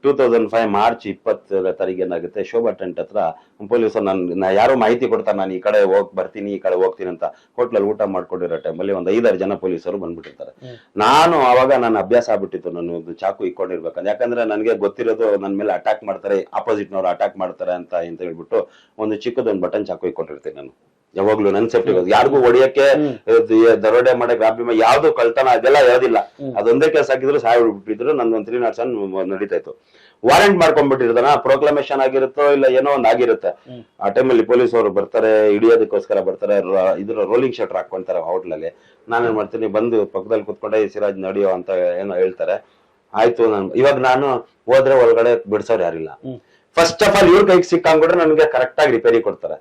2005 March 20 ತಾರೀಕು ಏನಾಗುತ್ತೆ, Shobha tent ಹತ್ರ ಪೊಲೀಸರು ನನ್ ಯಾರೋ ಮಾಹಿತಿ ಕೊಡ್ತಾರೆ, ನಾನು ಈ ಕಡೆ ಬರ್ತೀನಿ, ಈ ಕಡೆ ಹೋಗ್ತೀನಿ ಅಂತ. ಹೋಟ್ಲಲ್ಲಿ ಊಟ ಮಾಡ್ಕೊಂಡಿರೋ ಟೈಮಲ್ಲಿ ಒಂದು 5-6 ಜನ ಪೊಲೀಸರು ಬಂದ್ಬಿಟ್ಟಿರ್ತಾರೆ. ನಾನು ಅವಾಗ ನನ್ನ ಅಭ್ಯಾಸ ಆಗ್ಬಿಟ್ಟಿತ್ತು, ನಾನು ಒಂದು ಚಾಕು ಇಟ್ಕೊಂಡಿರ್ಬೇಕಂತ. ಯಾಕಂದ್ರೆ ನನಗೆ ಗೊತ್ತಿರೋದು ನನ್ನ ಮೇಲೆ ಅಟ್ಯಾಕ್ ಮಾಡ್ತಾರೆ, ಆಪೋಸಿಟ್ನವ್ರು ಅಟ್ಯಾಕ್ ಮಾಡ್ತಾರೆ ಅಂತ ಹೇಳ್ಬಿಟ್ಟು ಒಂದು ಚಿಕ್ಕದೊಂದು ಬಟನ್ ಚಾಕು ಇಟ್ಕೊಂಡಿರ್ತೀನಿ ನಾನು ಯಾವಾಗ್ಲೂ. ನನ್ ಸೇಫ್ಟಿ ಯಾರಿಗೂ ಹೊಡಿಯಕ್ಕೆ, ದರೋಡೆ ಮಾಡಕ್ಕೆ, ಯಾವ್ದು ಕಳ್ತನ ಅದೆಲ್ಲ ಯಾವ್ದಿಲ್ಲ. ಅದೊಂದೇ ಕೇಸ್ ಹಾಕಿದ್ರು ಸಾಯ್ಬಿಟ್ಟಿದ್ರು. ನಂದೊಂದು 307 ನಡೀತಾ ಇತ್ತು. ವಾರೆಂಟ್ ಮಾಡ್ಕೊಂಡ್ಬಿಟ್ಟಿರ್ತಾನ, ಪ್ರೊಕ್ಲಮೇಶನ್ ಆಗಿರುತ್ತೋ ಇಲ್ಲ ಏನೋ ಒಂದ್ ಆಗಿರುತ್ತೆ. ಆ ಟೈಮಲ್ಲಿ ಪೊಲೀಸ್ ಅವರು ಬರ್ತಾರೆ, ಹಿಡಿಯೋದಕ್ಕೋಸ್ಕರ ಬರ್ತಾರೆ, ಇದ್ರ ರೋಲಿಂಗ್ ಶಟರ್ ಹಾಕೊಂತಾರೆ ಹೋಟ್ಲಲ್ಲಿ. ನಾನೇನ್ ಮಾಡ್ತೀನಿ, ಬಂದು ಪಕ್ಕದಲ್ಲಿ ಕುತ್ಕೊಂಡೆ ಸಿರಾಜ್ ನಡಿಯೋ ಅಂತ ಏನೋ ಹೇಳ್ತಾರೆ. ಆಯ್ತು, ಇವಾಗ ನಾನು ಹೋದ್ರೆ ಒಳಗಡೆ ಬಿಡ್ಸೋರು ಯಾರಿಲ್ಲ. ಫಸ್ಟ್ ಆಫ್ ಆಲ್ ಇವ್ರ ಕೈಗೆ ಸಿಕ್ಕಂಗ್ಬಿಟ್ರೆ ನನಗೆ ಕರೆಕ್ಟ್ ಆಗಿ ರಿಪೇರಿ ಕೊಡ್ತಾರೆ.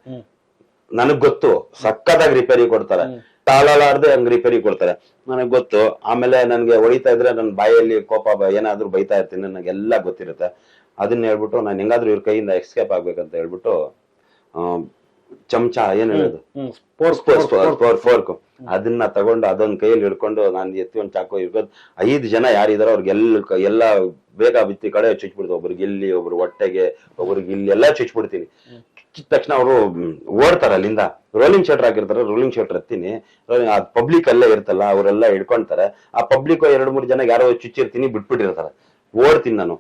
ನನಗ್ ಗೊತ್ತು, ಸಕ್ಕತ್ತಾಗಿ ರಿಪೇರಿ ಕೊಡ್ತಾರೆ, ತಾಳಲಾರ್ದೆ ಹಂಗ್ ರಿಪೇರಿ ಕೊಡ್ತಾರೆ, ನನಗ್ ಗೊತ್ತು. ಆಮೇಲೆ ನನ್ಗೆ ಹೊಡಿತಾ ಇದ್ರೆ ನನ್ನ ಬಾಯಲ್ಲಿ ಕೋಪ ಏನಾದ್ರು ಬೈತಾ ಇರ್ತೀನಿ, ನನಗೆಲ್ಲ ಗೊತ್ತಿರುತ್ತೆ. ಅದನ್ನ ಹೇಳ್ಬಿಟ್ಟು ನಾನು ಹೆಂಗಾದ್ರೂ ಇವ್ರ ಕೈಯಿಂದ ಎಸ್ಕೇಪ್ ಆಗ್ಬೇಕಂತ ಹೇಳ್ಬಿಟ್ಟು ಚಮಚ ಏನ್ ಹೇಳೋದು, ಫೋರ್ಕ್, ಅದನ್ನ ತಗೊಂಡು ಅದೊಂದ್ ಕೈಯಲ್ಲಿ ಹಿಡ್ಕೊಂಡು ನಾನು ಎತ್ತಿ ಒಂದ್ ಚಾಕು ಇರ್ಬೋದು. 5 ಜನ ಯಾರಿದಾರೋ ಅವ್ರಿಗೆಲ್ಲ ಬೇಗ ಬಿತ್ತಿ ಕಡೆ ಚುಚ್ಬಿಡ್ತು. ಒಬ್ರಿಗೆ ಇಲ್ಲಿ, ಒಬ್ರು ಹೊಟ್ಟೆಗೆ, ಒಬ್ರಿಗೆ ಇಲ್ಲಿ ಎಲ್ಲ ಚುಚ್ಬಿಡ್ತೀನಿ. ತಕ್ಷಣ ಅವರು ಓಡ್ತಾರ ಅಲ್ಲಿಂದ. ರೋಲಿಂಗ್ ಶಟರ್ ಹಾಕಿರ್ತಾರೆ, ರೋಲಿಂಗ್ ಶಟರ್ ಎತ್ತೀನಿ. ಪಬ್ಲಿಕ್ ಅಲ್ಲೇ ಇರ್ತಲ್ಲ, ಅವರೆಲ್ಲ ಹಿಡ್ಕೊಂತಾರೆ. ಆ ಪಬ್ಲಿಕ್ 2-3 ಜನ ಯಾರೋ ಚುಚ್ಚಿರ್ತೀನಿ, ಬಿಟ್ಬಿಟ್ಟಿರ್ತಾರೆ. ಓಡ್ತೀನಿ ನಾನು.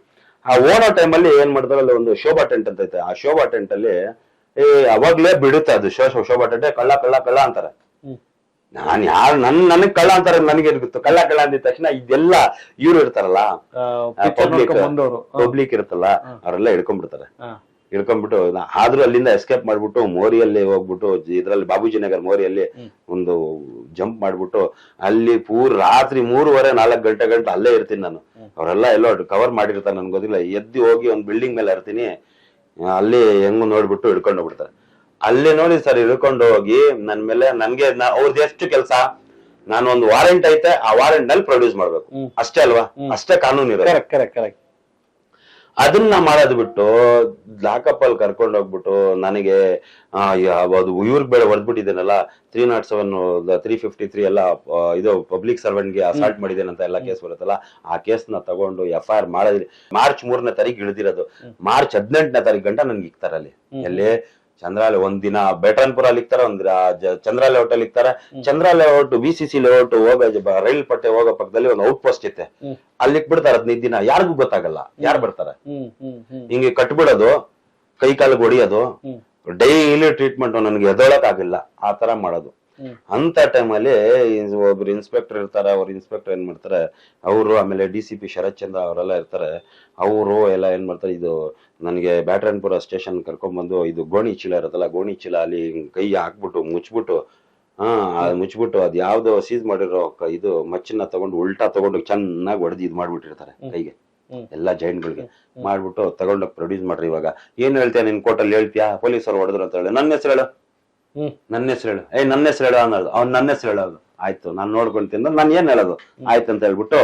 ಆ ಓಡೋ ಟೈಮಲ್ಲಿ ಏನ್ ಮಾಡ್ತಾರೆ, ಅಲ್ಲಿ ಒಂದು ಶೋಭಾ ಟೆಂಟ್ ಅಂತ ಐತೆ. ಆ ಶೋಭಾ ಟೆಂಟ್ ಅಲ್ಲಿ ಅವಾಗ್ಲೇ ಬಿಡುತ್ತೆ ಅದು ಶೋಭಾ ಟೆಂಟ್. ಕಳ್ಳ ಕಳ್ಳ ಕಳ್ಳ ಅಂತಾರೆ. ನಾನ್ ಯಾರು ನನಗ್ ಕಳ್ಳ ಅಂತಾರೆ, ನನಗೆ ಗೊತ್ತು. ಕಳ್ಳ ಕಳ್ಳ ಅಂದಿದ ತಕ್ಷಣ ಇದೆಲ್ಲ ಇವ್ರು ಇರ್ತಾರಲ್ಲ, ಪಬ್ಲಿಕ್ ಇರುತ್ತಲ್ಲ, ಅವರೆಲ್ಲ ಹಿಡ್ಕೊಂಡ್ಬಿಡ್ತಾರೆ. ಹಿಡ್ಕೊಂಡ್ಬಿಟ್ಟು ಆದ್ರೂ ಅಲ್ಲಿಂದ ಎಸ್ಕೇಪ್ ಮಾಡ್ಬಿಟ್ಟು ಮೋರಿಯಲ್ಲಿ ಹೋಗ್ಬಿಟ್ಟು, ಇದ್ರಲ್ಲಿ ಬಾಬೂಜಿ ನಗರ್ ಮೋರಿಯಲ್ಲಿ ಒಂದು ಜಂಪ್ ಮಾಡ್ಬಿಟ್ಟು ಅಲ್ಲಿ ರಾತ್ರಿ 3:30-4 ಗಂಟೆ ಅಲ್ಲೇ ಇರ್ತೀನಿ ನಾನು. ಅವರೆಲ್ಲ ಎಲ್ಲೋ ಕವರ್ ಮಾಡಿರ್ತಾರೆ, ನನ್ಗೆ ಗೊತ್ತಿಲ್ಲ. ಎದ್ದು ಹೋಗಿ ಒಂದು ಬಿಲ್ಡಿಂಗ್ ಮೇಲೆ ಇರ್ತೀನಿ. ಅಲ್ಲಿ ಹೆಂಗು ನೋಡ್ಬಿಟ್ಟು ಹಿಡ್ಕೊಂಡು ಹೋಗ್ಬಿಡ್ತಾರೆ. ಅಲ್ಲಿ ನೋಡಿ ಸರ್, ಹಿಡ್ಕೊಂಡು ಹೋಗಿ ನನ್ ಮೇಲೆ ನನ್ಗೆ ಅವ್ರದ್ದು ಎಷ್ಟು ಕೆಲಸ, ನಾನು ಒಂದು ವಾರೆಂಟ್ ಐತೆ, ಆ ವಾರೆಂಟ್ ನಲ್ಲಿ ಪ್ರೊಡ್ಯೂಸ್ ಮಾಡ್ಬೇಕು, ಅಷ್ಟೇ ಅಲ್ವಾ? ಅಷ್ಟೇ ಕಾನೂನು ಇರೋದು. ಅದನ್ನ ಮಾಡೋದ್ ಬಿಟ್ಟು ಲಾಕಪ್ ಅಲ್ಲಿ ಕರ್ಕೊಂಡು ಹೋಗ್ಬಿಟ್ಟು ನನಗೆ ಅದು ಇವ್ರಿಗೆ ಬೇಡ ಹೊಡೆದ್ಬಿಟ್ಟಿದ್ದೇನಲ್ಲ, 307 353 ಎಲ್ಲ ಇದು ಪಬ್ಲಿಕ್ ಸರ್ವೆಂಟ್ಗೆ ಅಸಾಲ್ಟ್ ಮಾಡಿದ್ದೇನಂತ ಎಲ್ಲ ಕೇಸ್ ಬರುತ್ತಲ್ಲ, ಆ ಕೇಸ್ನ ತಗೊಂಡು FIR ಮಾಡಿದ್ರಿ. ಮಾರ್ಚ್ 3ನೇ ತಾರೀಕು ಇಳಿದಿರೋದು. ಮಾರ್ಚ್ 18ನೇ ತಾರೀಕು ಗಂಟ ನನ್ಗೆ ಇಕ್ತಾರೆ ಅಲ್ಲಿ. ಎಲ್ಲಿ ಚಂದ್ರಾಲೆ ಒಂದಿನ ಬೇಟನ್ಪುರ ಅಲ್ಲಿ ಇಕ್ತಾರೆ, ಒಂದ್ ಚಂದ್ರಾಲೆ ಹೋಟೆಲ್ ಇಕ್ತಾರೆ. ಚಂದ್ರಾಲೆ ಔಟ್ BCC ಲೇಔಟ್ ಹೋಗೋ ರೈಲ್ ಪಟ್ಟೆ ಹೋಗೋ ಪಕ್ಕದಲ್ಲಿ ಒಂದು ಔಟ್ ಪೋಸ್ಟ್ ಇತ್ತೆ, ಅಲ್ಲಿ ಇಕ್ಬಿಡ್ತಾರೆ 15 ದಿನ. ಯಾರಿಗೂ ಗೊತ್ತಾಗಲ್ಲ ಯಾರು ಬರ್ತಾರೆ. ಹಿಂಗೆ ಕಟ್ಬಿಡೋದು, ಕೈ ಕಾಲಿಗೆ ಹೊಡಿಯೋದು, ಡೈಲಿ ಟ್ರೀಟ್ಮೆಂಟ್. ನನ್ಗೆ ಎದೊಳಕ್ ಆಗಿಲ್ಲ ಆ ತರ ಮಾಡೋದು. ಅಂತ ಟೈಮಲ್ಲಿ ಒಬ್ರು ಇನ್ಸ್ಪೆಕ್ಟರ್ ಇರ್ತಾರೆ. ಅವ್ರ ಇನ್ಸ್ಪೆಕ್ಟರ್ ಏನ್ ಮಾಡ್ತಾರೆ, ಅವರು ಆಮೇಲೆ DCP ಶರತ್ ಚಂದ್ರ ಅವರೆಲ್ಲ ಇರ್ತಾರೆ. ಅವರು ಎಲ್ಲ ಏನ್ ಮಾಡ್ತಾರೆ, ಇದು ನನಗೆ ಬ್ಯಾಟರನ್ಪುರ ಸ್ಟೇಷನ್ ಕರ್ಕೊಂಡ್ಬಂದು, ಇದು ಗೋಣಿ ಚೀಲ ಇರುತ್ತಲ್ಲ, ಗೋಣಿ ಚೀಲ ಅಲ್ಲಿ ಕೈ ಹಾಕ್ಬಿಟ್ಟು ಮುಚ್ಬಿಟ್ಟು ಅದ್ ಯಾವ್ದೋ ಸೀಸ್ ಮಾಡಿರೋ ಇದು ಮಚ್ಚನ್ನ ತಗೊಂಡು ಉಲ್ಟಾ ತಗೊಂಡು ಚೆನ್ನಾಗಿ ಹೊಡೆದು ಇದ್ ಮಾಡ್ಬಿಟ್ಟಿರ್ತಾರೆ ಕೈಗೆ, ಎಲ್ಲಾ ಜಾಯಿಂಟ್ಗಳಿಗೆ ಮಾಡ್ಬಿಟ್ಟು ತಗೊಂಡೋಗಿ ಪ್ರೊಡ್ಯೂಸ್ ಮಾಡ್ರಿ. ಇವಾಗ ಏನ್ ಹೇಳ್ತೀಯ ನಿನ್ ಕೋರ್ಟಲ್ಲಿ ಹೇಳ್ತೀಯಾ, ಪೊಲೀಸರು ಹೊಡೆದ್ರು ಅಂತ ಹೇಳಿ, ನನ್ನ ಹೆಸರು ಹೇಳು, ನನ್ನ ಹೆಸರು ಹೇಳು, ನನ್ನ ಹೆಸರು ಹೇಳು ಅನ್ನೋದು. ಅವ್ನು ನನ್ನ ಹೆಸರು ಹೇಳೋದು. ಆಯ್ತು, ನಾನು ನೋಡ್ಕೊಂತೀನಿ, ನಾನು ಏನ್ ಹೇಳೋದು, ಆಯ್ತಂತ ಹೇಳ್ಬಿಟ್ಟು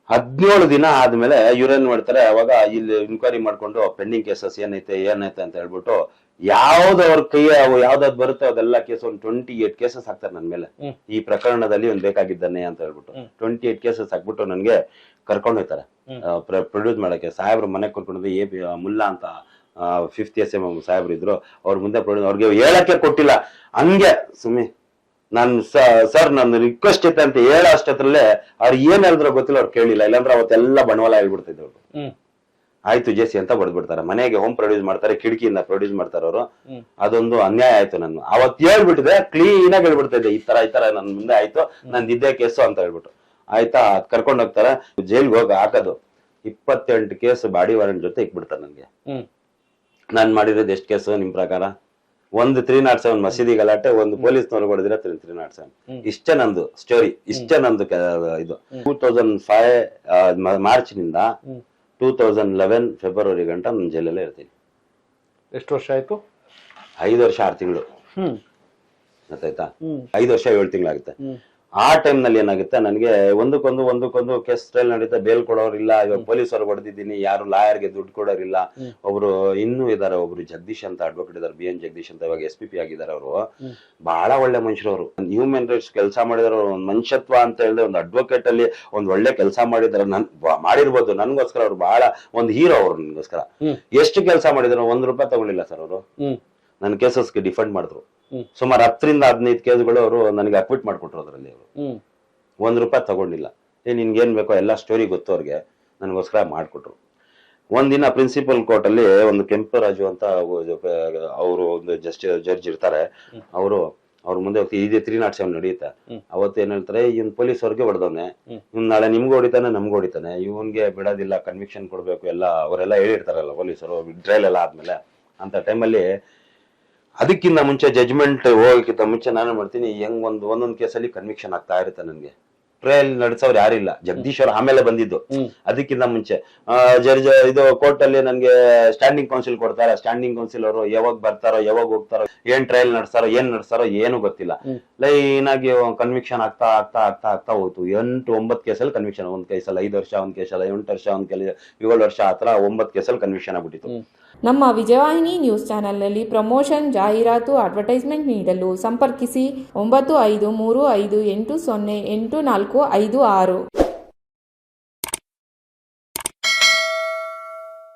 17 ದಿನ ಆದ್ಮೇಲೆ ಇವ್ರೇನ್ ಮಾಡ್ತಾರೆ, ಅವಾಗ ಇಲ್ಲಿ ಇನ್ಕ್ವೈರಿ ಮಾಡ್ಕೊಂಡು ಪೆಂಡಿಂಗ್ ಕೇಸಸ್ ಏನೈತೆ ಅಂತ ಹೇಳ್ಬಿಟ್ಟು ಯಾವ್ದವ್ರ ಕೈ ಯಾವ್ದಾದ್ ಬರುತ್ತೆ ಅದೆಲ್ಲ ಕೇಸ್ ಒಂದು 28 ಕೇಸಸ್ ಹಾಕ್ತಾರೆ ನನ್ ಮೇಲೆ. ಈ ಪ್ರಕರಣದಲ್ಲಿ ಒಂದ್ ಬೇಕಾಗಿದ್ದಾನೆ ಅಂತ ಹೇಳ್ಬಿಟ್ಟು 28 ಕೇಸಸ್ ಹಾಕ್ಬಿಟ್ಟು ನನ್ಗೆ ಕರ್ಕೊಂಡು ಹೋಗ್ತಾರೆ ಪ್ರೊಡ್ಯೂಸ್ ಮಾಡಕ್ಕೆ. ಸಾಹೇಬ್ರ ಮನೆಗೆ ಕರ್ಕೊಂಡು AP ಮುಲ್ಲಾ ಅಂತ 5th SM ಸಾಹೇಬ್ರು ಇದ್ರು. ಅವ್ರ ಮುಂದೆ ಪ್ರೊಡ್ಯೂಸ್, ಅವ್ರಿಗೆ ಹೇಳಕ್ಕೆ ಕೊಟ್ಟಿಲ್ಲ. ಹಂಗೆ ಸುಮ್ಮನೆ ನಾನ್ ಸರ್ ನನ್ನ ರಿಕ್ವೆಸ್ಟ್ ಐತೆ ಅಂತ ಹೇಳೋ ಅಷ್ಟತ್ರಲ್ಲೇ ಅವ್ರು ಏನ್ ಹೇಳಿದ್ರು ಗೊತ್ತಿಲ್ಲ, ಅವ್ರು ಕೇಳಿಲ್ಲ. ಇಲ್ಲಾಂದ್ರೆ ಅವತ್ತೆಲ್ಲ ಬಂಡವಾಳ ಹೇಳ್ಬಿಡ್ತಿದ್ರು. ಆಯ್ತು ಜೇಸಿ ಅಂತ ಬಡ್ದ್ಬಿಡ್ತಾರೆ. ಮನೆಗೆ ಹೋಮ್ ಪ್ರೊಡ್ಯೂಸ್ ಮಾಡ್ತಾರೆ, ಕಿಟಕಿಯಿಂದ ಪ್ರೊಡ್ಯೂಸ್ ಮಾಡ್ತಾರೆ ಅವರು. ಅದೊಂದು ಅನ್ಯಾಯ ಆಯ್ತು. ನಾನು ಅವತ್ ಹೇಳ್ಬಿಟ್ಟಿದೆ, ಕ್ಲೀನ್ ಆಗಿ ಹೇಳ್ಬಿಡ್ತಾ ಇದ್ದೆ, ಈ ತರ ನನ್ ಮುಂದೆ ಆಯ್ತು, ನಂದು ಇದ್ದೇ ಕೇಸು ಅಂತ ಹೇಳ್ಬಿಟ್ಟು. ಆಯ್ತಾ, ಕರ್ಕೊಂಡ್ ಹೋಗ್ತಾರೆ, ಜೈಲ್ಗೆ ಹೋಗಿ ಹಾಕೋದು. 28 ಕೇಸ್ ಬಾಡಿ ವಾರೆಂಟ್ ಜೊತೆ ಇಕ್ಬಿಡ್ತಾರೆ ನನ್ಗೆ. ನಾನ್ ಮಾಡಿರೋದು ಎಷ್ಟು ಕೇಸು ನಿಮ್ ಪ್ರಕಾರ? ಒಂದು 307 ಮಸೀದಿ ಗಲಾಟೆ, ಒಂದು ಪೊಲೀಸ್ನವ್ರು ಹೊಡೆದಿರೋ 307. ಇಷ್ಟೇ ನಂದು ಸ್ಟೋರಿ, ಇಷ್ಟೇ ನಂದು ಇದು. 2005 ಮಾರ್ಚ್ ನಿಂದ 2011 ಫೆಬ್ರವರಿ ಗಂಟ ನಾನು ಜೈಲಲ್ಲೇ ಇರ್ತೀನಿ. ಎಷ್ಟು ವರ್ಷ ಆಯ್ತು? 5 ವರ್ಷ 6 ತಿಂಗಳು. ಗೊತ್ತಾಯ್ತಾ? 5 ವರ್ಷ 7 ತಿಂಗಳಾಗುತ್ತೆ. ಆ ಟೈಮ್ ನಲ್ಲಿ ಏನಾಗುತ್ತೆ ನನಗೆ ಒಂದಕ್ಕೊಂದು ಕೇಸ್ ಟ್ರಯಲ್ ನಡೀತಾ ಬೇಲ್ ಕೊಡೋರಿಲ್ಲ, ಇವಾಗ ಪೊಲೀಸರು ಹೊಡೆದಿದ್ದೀನಿ, ಯಾರು ಲಾಯರ್ಗೆ ದುಡ್ಡು ಕೊಡೋರಿಲ್ಲ. ಒಬ್ರು ಇನ್ನೂ ಇದಾರೆ, ಒಬ್ರು ಜಗದೀಶ್ ಅಂತ ಅಡ್ವೊಕೇಟ್ ಇದಾರೆ, BN ಜಗದೀಶ್ ಅಂತ, ಇವಾಗ SPP ಆಗಿದ್ದಾರೆ. ಅವರು ಬಹಳ ಒಳ್ಳೆ ಮನುಷ್ಯರು. ಅವರು ಹ್ಯೂಮನ್ ರೈಟ್ಸ್ ಕೆಲಸ ಮಾಡಿದಾರೆ. ಒಂದು ಮನುಷ್ಯತ್ವ ಅಂತ ಹೇಳಿದ್ರೆ ಒಂದು ಅಡ್ವೊಕೇಟ್ ಅಲ್ಲಿ ಒಂದ್ ಒಳ್ಳೆ ಕೆಲಸ ಮಾಡಿದಾರೆ. ಮಾಡಿರ್ಬೋದು, ನನ್ಗೋಸ್ಕರ ಅವ್ರು ಬಹಳ ಒಂದು ಹೀರೋ. ಅವ್ರು ನನ್ಗೋಸ್ಕರ ಎಷ್ಟು ಕೆಲಸ ಮಾಡಿದ್ರು, ₹1 ತಗೊಳ್ಳಿಲ್ಲ ಸರ್. ಅವರು ನನ್ನ ಕೇಸಸ್ಗೆ ಡಿಫೆಂಡ್ ಮಾಡಿದ್ರು. ಸುಮಾರು 10 ರಿಂದ 15 ಕೇಸ್ಗಳು ಅವರು ನನಗೆ ಅಕ್ವಿಟ್ ಮಾಡ್ಕೊಟ್ರು. ಅದರಲ್ಲಿ ಅವರು ₹1 ತಗೊಂಡಿಲ್ಲ. ನಿನ್ಗೆ ಏನ್ ಬೇಕೋ ಎಲ್ಲ ಸ್ಟೋರಿ ಗೊತ್ತು ಅವ್ರಿಗೆ, ನನಗೋಸ್ಕರ ಮಾಡ್ಕೊಟ್ರು. ಒಂದಿನ ಪ್ರಿನ್ಸಿಪಲ್ ಕೋರ್ಟ್ ಅಲ್ಲಿ ಒಂದು ಕೆಂಪರಾಜು ಅಂತ ಅವರು ಒಂದು ಜಡ್ಜ್ ಇರ್ತಾರೆ. ಅವ್ರ ಮುಂದೆ ಹೋಗ್ತಿ, ಇದೇ 307 ನಡೆಯುತ್ತೆ. ಅವತ್ತು ಏನ್ ಹೇಳ್ತಾರೆ, ಇವ್ನ್ ಪೊಲೀಸ್ ಅವ್ರಿಗೆ ಹೊಡೆದವನೆ, ಇವ್ನ್ ನಾಳೆ ನಿಮ್ಗೆ ಹೊಡಿತಾನೆ, ನಮ್ಗೆ ಹೊಡಿತಾನೆ, ಇವನ್ಗೆ ಬಿಡೋದಿಲ್ಲ, ಕನ್ವಿಕ್ಷನ್ ಕೊಡ್ಬೇಕು ಎಲ್ಲ ಅವರೆಲ್ಲ ಹೇಳಿರ್ತಾರಲ್ಲ ಪೊಲೀಸರು, ಟ್ರಯಲ್ ಎಲ್ಲ ಆದ್ಮೇಲೆ. ಅಂತ ಟೈಮಲ್ಲಿ ಅದಕ್ಕಿಂತ ಮುಂಚೆ ಜಡ್ಜ್ಮೆಂಟ್ ಹೋಗಕ್ಕಿಂತ ಮುಂಚೆ ನಾನು ಮಾಡ್ತೀನಿ, ಹೆಂಗ್ ಒಂದೊಂದ್ ಕೇಸಲ್ಲಿ ಕನ್ವಿಕ್ಷನ್ ಆಗ್ತಾ ಇರುತ್ತೆ. ನನ್ಗೆ ಟ್ರಯಲ್ ನಡೆಸೋರು ಯಾರಿಲ್ಲ, ಜಗದೀಶ್ ಅವ್ರು ಆಮೇಲೆ ಬಂದಿದ್ದು. ಅದಕ್ಕಿಂತ ಮುಂಚೆ ಜಡ್ಜ್ ಇದು ಕೋರ್ಟ್ ಅಲ್ಲಿ ನನ್ಗೆ ಸ್ಟ್ಯಾಂಡಿಂಗ್ ಕೌನ್ಸಿಲ್ ಕೊಡ್ತಾರೆ. ಸ್ಟ್ಯಾಂಡಿಂಗ್ ಕೌನ್ಸಿಲ್ ಅವರು ಯಾವಾಗ ಬರ್ತಾರೋ, ಯಾವಾಗ ಹೋಗ್ತಾರೋ, ಏನ್ ಟ್ರಯಲ್ ನಡೆಸ್ತಾರೋ ಏನು ಗೊತ್ತಿಲ್ಲ. ಲೈನ್ ಆಗಿ ಕನ್ವಿಕ್ಷನ್ ಆಗ್ತಾ ಆಗ್ತಾ ಆಗ್ತಾ ಆಗ್ತಾ ಹೋಯ್ತು. 8-9 ಕೇಸಲ್ಲಿ ಕನ್ವಿಕ್ಷನ್. ಒಂದ್ ಕೇಸಲ್ಲಿ 5 ವರ್ಷ, ಒಂದ್ ಕೇಸಲ್ಲಿ 8 ವರ್ಷ, ಒಂದ್ ಕೇಳಿ 7 ವರ್ಷ, ಆತರ 9 ಕೇಸಲ್ಲಿ ಕನ್ವಿಕ್ಷನ್ ಆಗ್ಬಿಟ್ಟಿತ್ತು. ನಮ್ಮ ವಿಜಯವಾಹಿನಿ ನ್ಯೂಸ್ ಚಾನೆಲ್ನಲ್ಲಿ ಪ್ರಮೋಷನ್, ಜಾಹೀರಾತು, ಅಡ್ವರ್ಟೈಸ್ಮೆಂಟ್ ನೀಡಲು ಸಂಪರ್ಕಿಸಿ 9535808456.